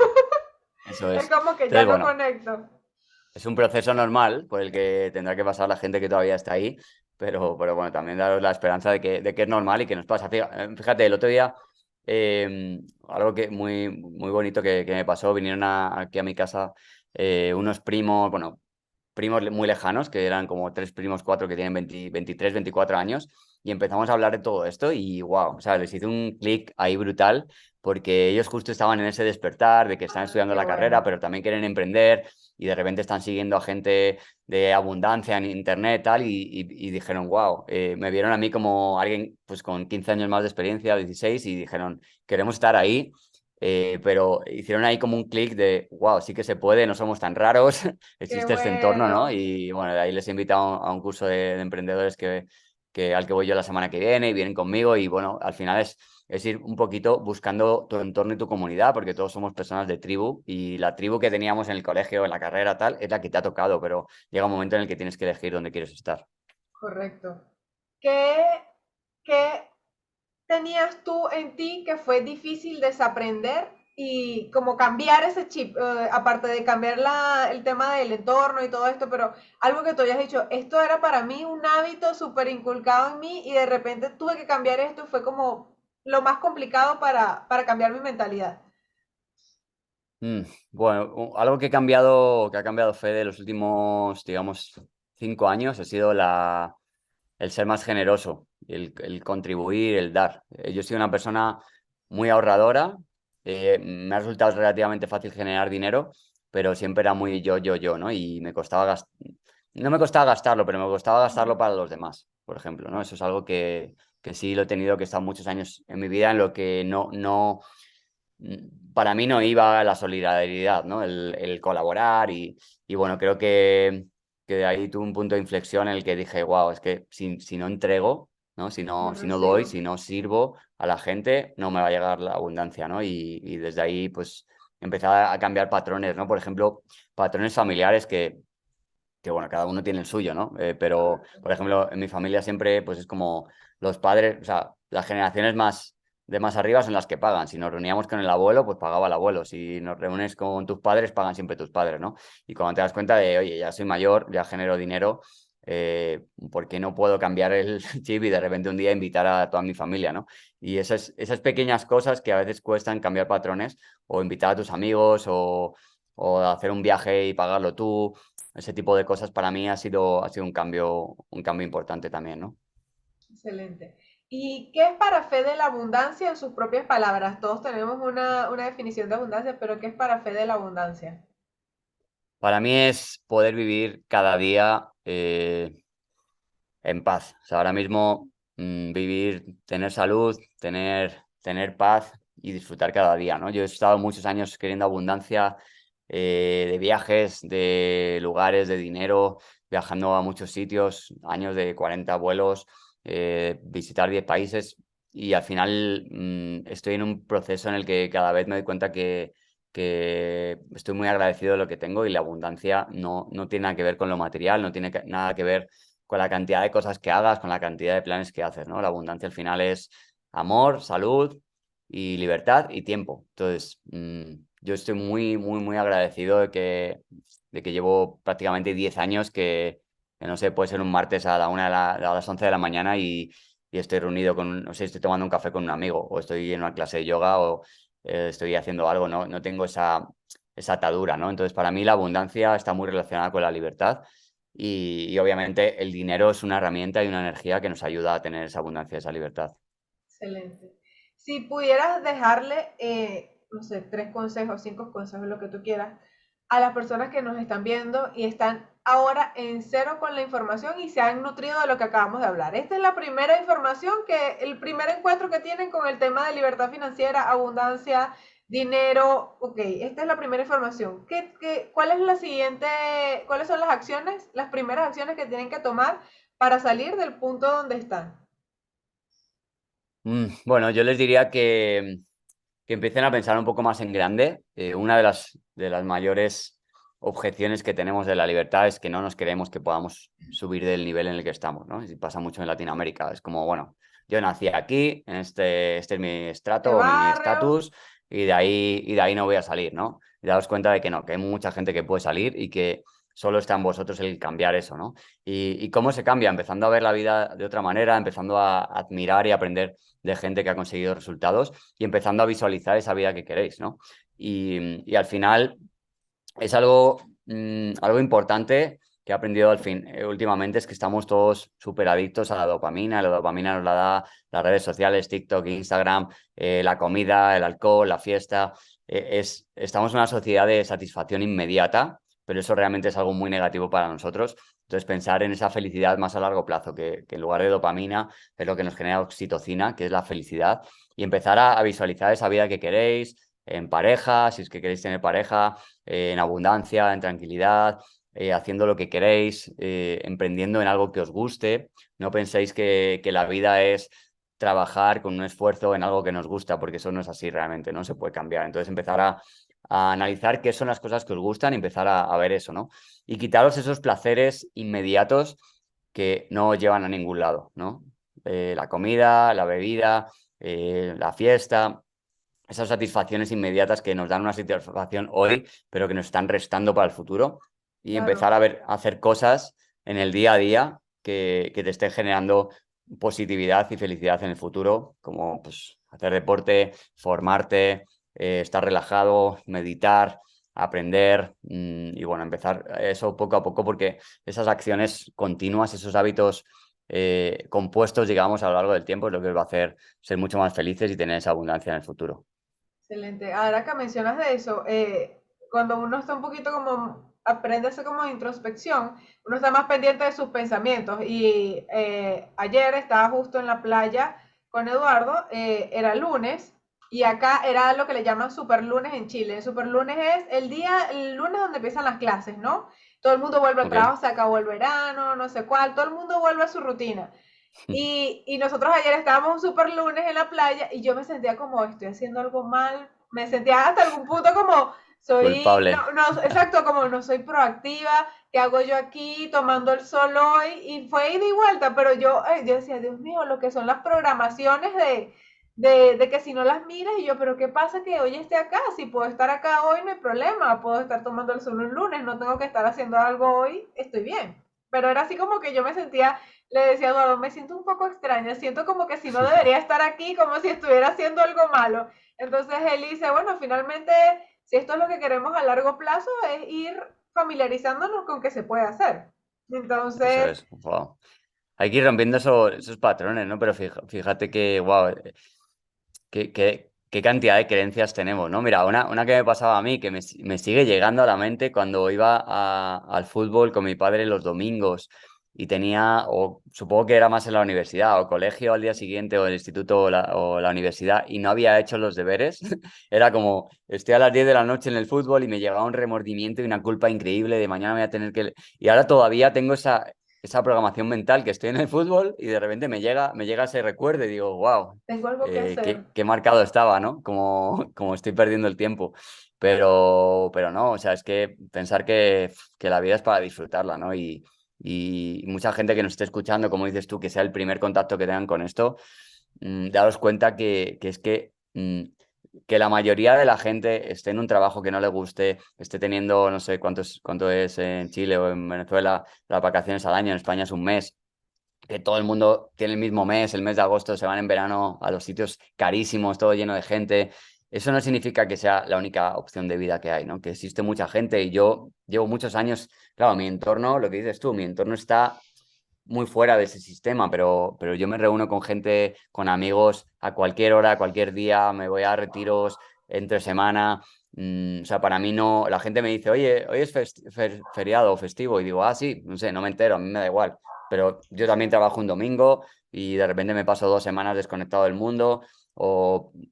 eso Es es. como que ya Entonces, no bueno, conecto. es un proceso normal por el que tendrá que pasar la gente que todavía está ahí, pero bueno, también daros la esperanza de que es normal y que nos pasa. Fíjate, el otro día, algo que muy bonito que me pasó, vinieron aquí a mi casa unos primos, bueno, primos muy lejanos, que eran como 3 primos, 4 que tienen 20 23, 24 años, y empezamos a hablar de todo esto y wow, o sea, les hice un clic ahí brutal, porque ellos justo estaban en ese despertar de que están Ah, estudiando qué la carrera, bueno. pero también quieren emprender y de repente están siguiendo a gente de abundancia en internet tal, y dijeron, wow, me vieron a mí como alguien pues con 15 años más de experiencia, 16, y dijeron, queremos estar ahí. Pero hicieron ahí como un clic de, wow, sí que se puede, no somos tan raros, Qué existe este entorno, ¿no? bueno. Y bueno, de ahí les he invitado a un curso de emprendedores al que voy yo la semana que viene y vienen conmigo y bueno, al final es ir un poquito buscando tu entorno y tu comunidad, porque todos somos personas de tribu y la tribu que teníamos en el colegio, en la carrera, tal, es la que te ha tocado, pero llega un momento en el que tienes que elegir dónde quieres estar. Correcto. ¿qué, qué tenías tú en ti que fue difícil desaprender y como cambiar ese chip, aparte de cambiar el tema del entorno y todo esto, pero algo que tú hayas dicho, esto era para mí un hábito súper inculcado en mí y de repente tuve que cambiar esto y fue como lo más complicado para cambiar mi mentalidad. Mm, bueno, algo que ha cambiado Fede los últimos, digamos, 5 años ha sido el ser más generoso, el contribuir, el dar. Yo soy una persona muy ahorradora, me ha resultado relativamente fácil generar dinero, pero siempre era muy yo, ¿no? Y me costaba no me costaba gastarlo, pero me costaba gastarlo para los demás, por ejemplo, ¿no? Eso es algo que sí lo he tenido, que he estado muchos años en mi vida en lo que para mí no iba la solidaridad, ¿no? El colaborar y bueno, creo que de ahí tuve un punto de inflexión en el que dije, wow, es que si no entrego, ¿no? No Si no doy, recibo. si no sirvo a la gente, no me va a llegar la abundancia, ¿no? Y desde ahí, pues, empecé a cambiar patrones, ¿no? Por ejemplo, patrones familiares que bueno, cada uno tiene el suyo, ¿no? Pero, por ejemplo, en mi familia siempre, pues es como los padres, o sea, las generaciones de más arriba son las que pagan. Si nos reuníamos con el abuelo, pues pagaba el abuelo. Si nos reúnes con tus padres, pagan siempre tus padres, ¿no? Y cuando te das cuenta de, oye, ya soy mayor, ya genero dinero, ¿por qué no puedo cambiar el chip y de repente un día invitar a toda mi familia, ¿no? Y esas pequeñas cosas que a veces cuestan cambiar patrones, o invitar a tus amigos, o hacer un viaje y pagarlo tú, ese tipo de cosas para mí ha sido un cambio importante también, ¿no? Excelente. ¿Y qué es para Fede la abundancia en sus propias palabras? Todos tenemos una definición de abundancia, pero ¿qué es para Fede la abundancia? Para mí es poder vivir cada día en paz. O sea, ahora mismo vivir, tener salud, tener paz y disfrutar cada día, ¿no? Yo he estado muchos años queriendo abundancia de viajes, de lugares, de dinero, viajando a muchos sitios, años de 40 vuelos, visitar 10 países y al final estoy en un proceso en el que cada vez me doy cuenta que estoy muy agradecido de lo que tengo y la abundancia no tiene nada que ver con lo material, no tiene nada que ver con la cantidad de cosas que hagas, con la cantidad de planes que haces, ¿no? La abundancia al final es amor, salud y libertad y tiempo. Entonces, yo estoy muy agradecido de que llevo prácticamente 10 años que no sé, puede ser un martes a la 1 a las 11 de la mañana y estoy reunido no sé, estoy tomando un café con un amigo o estoy en una clase de yoga o estoy haciendo algo, ¿no? No tengo esa atadura, ¿no? Entonces, para mí la abundancia está muy relacionada con la libertad y obviamente el dinero es una herramienta y una energía que nos ayuda a tener esa abundancia, esa libertad. Excelente. Si pudieras dejarle, no sé, 3 consejos, 5 consejos, lo que tú quieras, a las personas que nos están viendo y están ahora en cero con la información y se han nutrido de lo que acabamos de hablar. Esta es la primera información el primer encuentro que tienen con el tema de libertad financiera, abundancia, dinero. Ok, esta es la primera información. ¿Cuál es la siguiente? ¿Cuáles son las acciones, las primeras acciones que tienen que tomar para salir del punto donde están? Bueno, yo les diría que empiecen a pensar un poco más en grande. Una de las mayores objeciones que tenemos de la libertad es que no nos creemos que podamos subir del nivel en el que estamos, ¿no? Y pasa mucho en Latinoamérica. Es como, bueno, yo nací aquí, este es mi De estrato o mi barrio. estatus, y de ahí no voy a salir, ¿no? Y daos cuenta de que no, que hay mucha gente que puede salir y que solo está en vosotros el cambiar eso, ¿no? Y cómo se cambia, empezando a ver la vida de otra manera, empezando a admirar y aprender de gente que ha conseguido resultados y empezando a visualizar esa vida que queréis, ¿no? Y al final es algo importante que he aprendido últimamente, es que estamos todos súper adictos a la dopamina. La dopamina nos la da las redes sociales, TikTok, Instagram, la comida, el alcohol, la fiesta. Estamos en una sociedad de satisfacción inmediata, pero eso realmente es algo muy negativo para nosotros. Entonces, pensar en esa felicidad más a largo plazo, que en lugar de dopamina es lo que nos genera oxitocina, que es la felicidad, y empezar a visualizar esa vida que queréis, en pareja, si es que queréis tener pareja, en abundancia, en tranquilidad, haciendo lo que queréis, emprendiendo en algo que os guste. No penséis que la vida es trabajar con un esfuerzo en algo que nos gusta, porque eso no es así realmente, no se puede cambiar. Entonces empezar a analizar qué son las cosas que os gustan y empezar a ver eso, ¿no? Y quitaros esos placeres inmediatos que no os llevan a ningún lado, ¿no? la comida, la bebida, la fiesta, esas satisfacciones inmediatas que nos dan una satisfacción hoy, pero que nos están restando para el futuro, y empezar Claro. a hacer cosas en el día a día que te estén generando positividad y felicidad en el futuro, como pues, hacer deporte, formarte, estar relajado, meditar, aprender, y bueno, empezar eso poco a poco, porque esas acciones continuas, esos hábitos compuestos, digamos, a lo largo del tiempo es lo que os va a hacer ser mucho más felices y tener esa abundancia en el futuro. Excelente. Ahora que mencionas de eso, cuando uno está un poquito como, aprende a hacer como introspección, uno está más pendiente de sus pensamientos. Y ayer estaba justo en la playa con Eduardo, era lunes, y acá era lo que le llaman super lunes en Chile. El super lunes es el día, el lunes donde empiezan las clases, ¿no? Todo el mundo vuelve al ¿Ok? trabajo, se acabó el verano, no sé cuál, todo el mundo vuelve a su rutina. Y nosotros ayer estábamos un super lunes en la playa y yo me sentía como, estoy haciendo algo mal. Me sentía hasta algún punto como, soy, Culpable. no, no, exacto, como no soy proactiva, ¿qué hago yo aquí tomando el sol hoy? Y fue ida y vuelta, pero yo decía, Dios mío, lo que son las programaciones de que si no las miras, y yo, pero ¿qué pasa que hoy esté acá? Si puedo estar acá hoy, no hay problema, puedo estar tomando el sol un lunes, no tengo que estar haciendo algo hoy, estoy bien. Pero era así como que yo me sentía, le decía a Eduardo, me siento un poco extraña, siento como que si no debería estar aquí, como si estuviera haciendo algo malo. Entonces él dice, bueno, finalmente, si esto es lo que queremos a largo plazo, es ir familiarizándonos con que se puede hacer. Eso Entonces, es. Wow. Hay que ir rompiendo esos patrones, ¿no? Pero fíjate que, wow, qué cantidad de creencias tenemos, ¿no? Mira, una que me pasaba a mí, que me sigue llegando a la mente cuando iba al fútbol con mi padre los domingos y tenía, o supongo que era más en la universidad, o colegio al día siguiente, o el instituto, o la universidad, y no había hecho los deberes. Era como, estoy a las 10 de la noche en el fútbol y me llegaba un remordimiento y una culpa increíble de mañana voy a tener que... Y ahora todavía tengo esa programación mental, que estoy en el fútbol y de repente me llega ese recuerdo y digo, wow, tengo algo que hacer. qué marcado estaba, ¿no? Como estoy perdiendo el tiempo. Pero no, o sea, es que pensar que la vida es para disfrutarla, ¿no? Y mucha gente que nos esté escuchando, como dices tú, que sea el primer contacto que tengan con esto, daros cuenta que es que la mayoría de la gente esté en un trabajo que no le guste, esté teniendo, no sé cuánto es en Chile o en Venezuela, las vacaciones al año, en España es un mes, que todo el mundo tiene el mismo mes, el mes de agosto, se van en verano a los sitios carísimos, todo lleno de gente. Eso no significa que sea la única opción de vida que hay, ¿no? Que existe mucha gente y yo llevo muchos años, claro, mi entorno, lo que dices tú, mi entorno está muy fuera de ese sistema, pero yo me reúno con gente, con amigos a cualquier hora, a cualquier día, me voy a retiros entre semana. O sea, para mí no, la gente me dice, oye, hoy es feriado o festivo, y digo, ah, sí, no sé, no me entero, a mí me da igual, pero yo Sí. también trabajo un domingo y de repente me paso 2 semanas desconectado del mundo,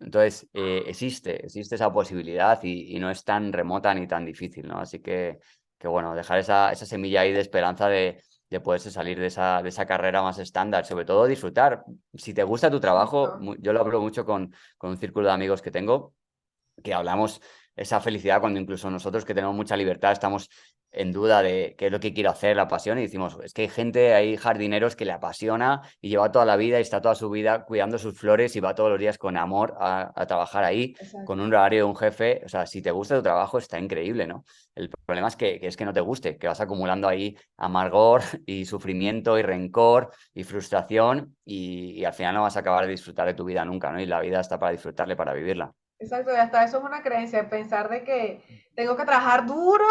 entonces existe esa posibilidad y no es tan remota ni tan difícil, ¿no? Así que bueno, dejar esa semilla ahí de esperanza de poderse salir de esa carrera más estándar, sobre todo disfrutar. Si te gusta tu trabajo, Exacto. yo lo hablo mucho con un círculo de amigos que tengo, que hablamos esa felicidad cuando incluso nosotros que tenemos mucha libertad estamos en duda de qué es lo que quiero hacer, la pasión, y decimos, es que hay gente, hay jardineros que le apasiona y lleva toda la vida y está toda su vida cuidando sus flores y va todos los días con amor a trabajar ahí, con un Exacto. horario de un jefe. O sea, si te gusta tu trabajo está increíble, ¿no? El problema es que no te guste, que vas acumulando ahí amargor y sufrimiento y rencor y frustración y al final no vas a acabar de disfrutar de tu vida nunca, ¿no? Y la vida está para disfrutarle, para vivirla. Exacto, y hasta eso es una creencia, pensar de que tengo que trabajar duro,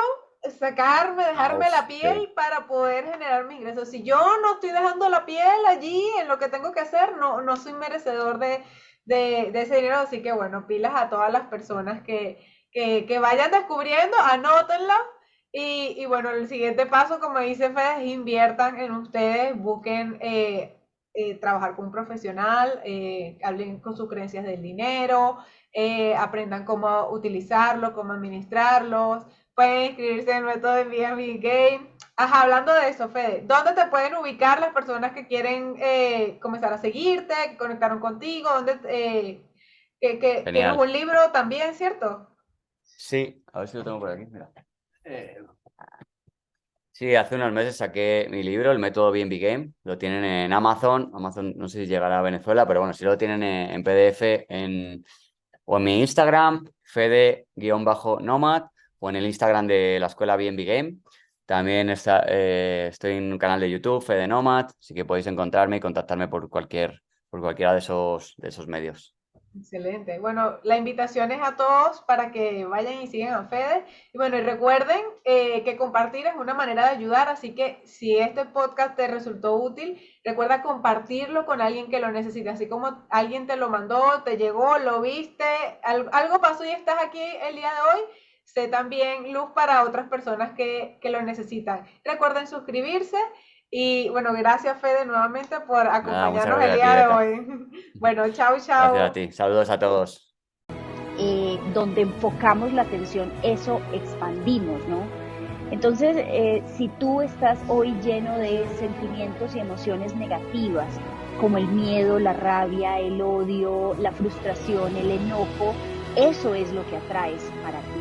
sacarme, Ah, dejarme uf, la sí. piel para poder generar mis ingresos. Si yo no estoy dejando la piel allí en lo que tengo que hacer, no soy merecedor de ese dinero. Así que bueno, pilas a todas las personas que vayan descubriendo, anótenla. Y bueno, el siguiente paso, como dice Fede, es inviertan en ustedes, busquen trabajar con un profesional, hablen con sus creencias del dinero, aprendan cómo utilizarlo, cómo administrarlos. Pueden inscribirse en el método de BNB Game. Ajá, hablando de eso, Fede, ¿dónde te pueden ubicar las personas que quieren comenzar a seguirte, que conectaron contigo? Que tienes Genial. un libro también, ¿cierto? Sí, a ver si lo tengo por aquí. Mira. Eh, Sí, hace unos meses saqué mi libro, El método B&B Game. Lo tienen en Amazon. Amazon no sé si llegará a Venezuela, pero bueno, sí lo tienen en PDF o en mi Instagram, fede-nomad, o en el Instagram de la escuela B&B Game. También estoy en un canal de YouTube, Fede Nomad, así que podéis encontrarme y contactarme por cualquiera de esos medios. Excelente. Bueno, la invitación es a todos para que vayan y sigan a Fede. Y bueno, y recuerden que compartir es una manera de ayudar, así que si este podcast te resultó útil, recuerda compartirlo con alguien que lo necesite, así como alguien te lo mandó, te llegó, lo viste, algo pasó y estás aquí el día de hoy, sé también luz para otras personas que lo necesitan. Recuerden suscribirse y bueno, gracias Fede nuevamente por Nada, muchas acompañarnos el gracias a ti, día de Beta. hoy. Bueno, chao, Gracias a chao. ti. Saludos a todos. Donde enfocamos la atención, eso expandimos, ¿no? Entonces, si tú estás hoy lleno de sentimientos y emociones negativas, como el miedo, la rabia, el odio, la frustración, el enojo, eso es lo que atraes para ti.